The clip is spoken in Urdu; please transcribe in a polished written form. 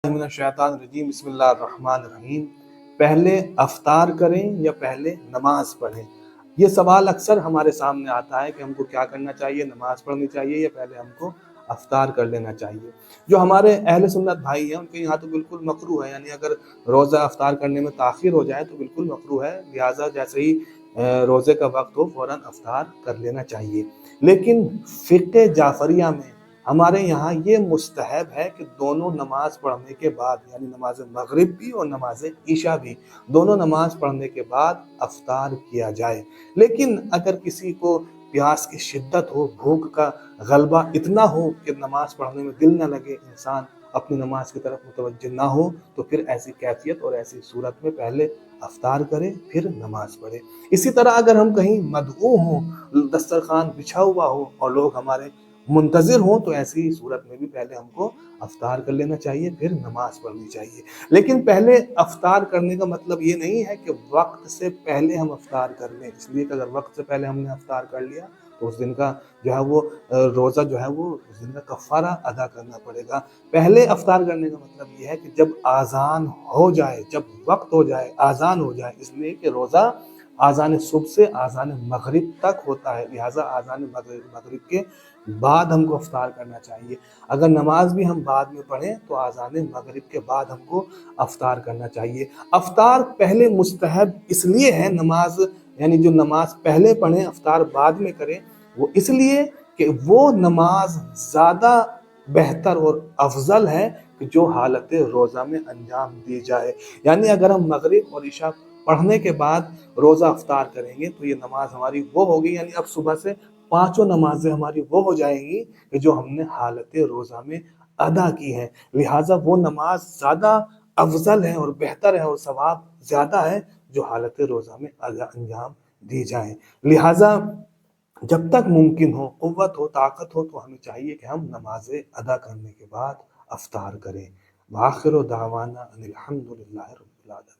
من الشیطان الرجیم بسم اللہ الرحمن الرحیم۔ پہلے افطار کریں یا پہلے نماز پڑھیں؟ یہ سوال اکثر ہمارے سامنے آتا ہے کہ ہم کو کیا کرنا چاہیے، نماز پڑھنی چاہیے یا پہلے ہم کو افطار کر لینا چاہیے۔ جو ہمارے اہل سنت بھائی ہیں ان کے یہاں تو بالکل مکروہ ہے، یعنی اگر روزہ افطار کرنے میں تاخیر ہو جائے تو بالکل مکروہ ہے، لہٰذا جیسے ہی روزے کا وقت ہو فوراً افطار کر لینا چاہیے۔ لیکن فقہ جعفریہ میں ہمارے یہاں یہ مستحب ہے کہ دونوں نماز پڑھنے کے بعد، یعنی نماز مغرب بھی اور نماز عشاء بھی، دونوں نماز پڑھنے کے بعد افطار کیا جائے۔ لیکن اگر کسی کو پیاس کی شدت ہو، بھوک کا غلبہ اتنا ہو کہ نماز پڑھنے میں دل نہ لگے، انسان اپنی نماز کی طرف متوجہ نہ ہو، تو پھر ایسی کیفیت اور ایسی صورت میں پہلے افطار کرے پھر نماز پڑھے۔ اسی طرح اگر ہم کہیں مدعو ہوں، دسترخوان بچھا ہوا ہو اور لوگ ہمارے منتظر ہوں، تو ایسی صورت میں بھی پہلے ہم کو افطار کر لینا چاہیے پھر نماز پڑھنی چاہیے۔ لیکن پہلے افطار کرنے کا مطلب یہ نہیں ہے کہ وقت سے پہلے ہم افطار کر لیں، اس لیے کہ اگر وقت سے پہلے ہم نے افطار کر لیا تو اس دن کا جو ہے وہ روزہ جو ہے وہ اس دن کا کفارہ ادا کرنا پڑے گا۔ پہلے افطار کرنے کا مطلب یہ ہے کہ جب آذان ہو جائے، جب وقت ہو جائے، آذان ہو جائے، اس لیے کہ روزہ آذان صبح سے آذان مغرب تک ہوتا ہے، لہٰذا آذان مغرب کے بعد ہم کو افطار کرنا چاہیے۔ اگر نماز بھی ہم بعد میں پڑھیں تو آذان مغرب کے بعد ہم کو افطار کرنا چاہیے۔ افطار پہلے مستحب اس لیے ہے، نماز یعنی جو نماز پہلے پڑھیں افطار بعد میں کریں، وہ اس لیے کہ وہ نماز زیادہ بہتر اور افضل ہے کہ جو حالت روزہ میں انجام دی جائے۔ یعنی اگر ہم مغرب اور عشاء پڑھنے کے بعد روزہ افطار کریں گے تو یہ نماز ہماری وہ ہوگی، یعنی اب صبح سے پانچوں نمازیں ہماری وہ ہو جائیں گی کہ جو ہم نے حالت روزہ میں ادا کی ہیں، لہٰذا وہ نماز زیادہ افضل ہے اور بہتر ہے اور ثواب زیادہ ہے جو حالت روزہ میں انجام دی جائیں۔ لہٰذا جب تک ممکن ہو، قوت ہو، طاقت ہو، تو ہمیں چاہیے کہ ہم نمازیں ادا کرنے کے بعد افطار کریں۔ وآخر دعوانا ان الحمد للہ رب العالمین۔